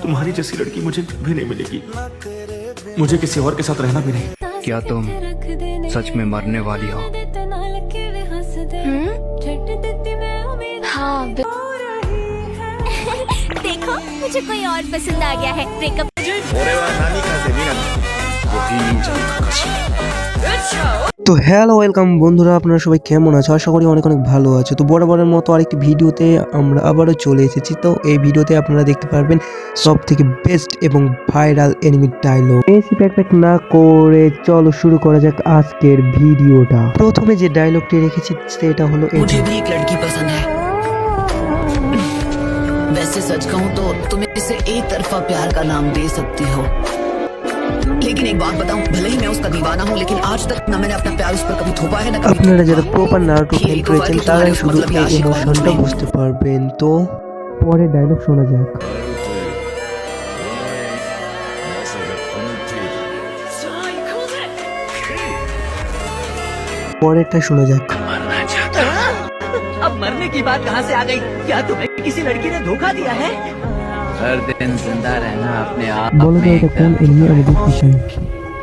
तुम्हारी जैसी लड़की मुझे कभी नहीं मिलेगी, मुझे किसी और के साथ रहना भी नहीं। क्या तुम सच में मरने वाली हो? हाँ देखो मुझे कोई और पसंद आ गया है। ब्रेकअप তো হ্যালো ওয়েলকাম বন্ধুরা, আপনারা সবাই কেমন আছো? আশা করি অনেক অনেক ভালো আছে। তো বরাবরের মতো আরেকটি ভিডিওতে আমরা আবারও চলে এসেছি। তো এই ভিডিওতে আপনারা দেখতে পারবেন সব থেকে বেস্ট এবং ভাইরাল এনিমি ডায়লগ। বেশি প্যাক না করে চলো শুরু করা যাক আজকের ভিডিওটা। প্রথমে যে ডায়লগটি রেখেছি সেটা হলো मुझे भी एक लड़की पसंद है। वैसे सच कहूँ तो तुम इसे एक तरफा प्यार का नाम दे सकती हो, लेकिन एक बात बताऊं, भले ही मैं उसका दीवाना हूं, लेकिन आज तक ना मैंने अपना प्यार उस पर कभी थोपा है ना कभी। আপনারা যারা প্রপার নারুটো ফ্যান রয়েছেন তারা শুধু এই ইমোশনটা বুঝতে পারবেন। তো পরে ডায়লগ শোনা যাক। পরেরটা শোনা যাক। अब मरने की बात कहां से आ गई? क्या तुम्हें किसी लड़की ने धोखा दिया है? हर दिन जिंदा रहना अपने आप বলো তো में এটা কোন এনিমি আমি দেখতে চাই।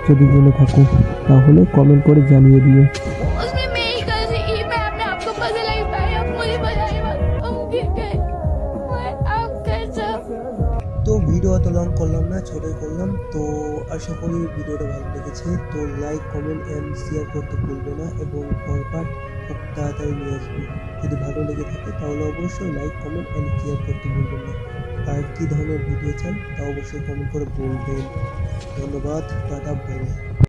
যদি জেনে থাকো তাহলে কমেন্ট করে জানিয়ে দিও। उसमें मैं ही गलती की, मैं अपने आप को पसंद नहीं पाई। अब मुझे बताइए मत, हम गिर गए। मैं अब कैसा? তো ভিডিও এত লং করলাম না, ছোটই করলাম। তো আশা করি ভিডিওটা ভালো লেগেছে। তো লাইক কমেন্ট এন্ড শেয়ার করতে ভুলবে না এবং পরের পার্ট খুব তাড়াতাড়ি নিয়ে আসবো। যদি ভালো লেগে থাকে তাহলে অবশ্যই লাইক কমেন্ট এন্ড শেয়ার করতে ভুলবেন না। আর কী ধরনের ভিডিও চান তা অবশ্যই কমেন্ট করে বলবেন। ধন্যবাদ, টাটা, বাই বাই।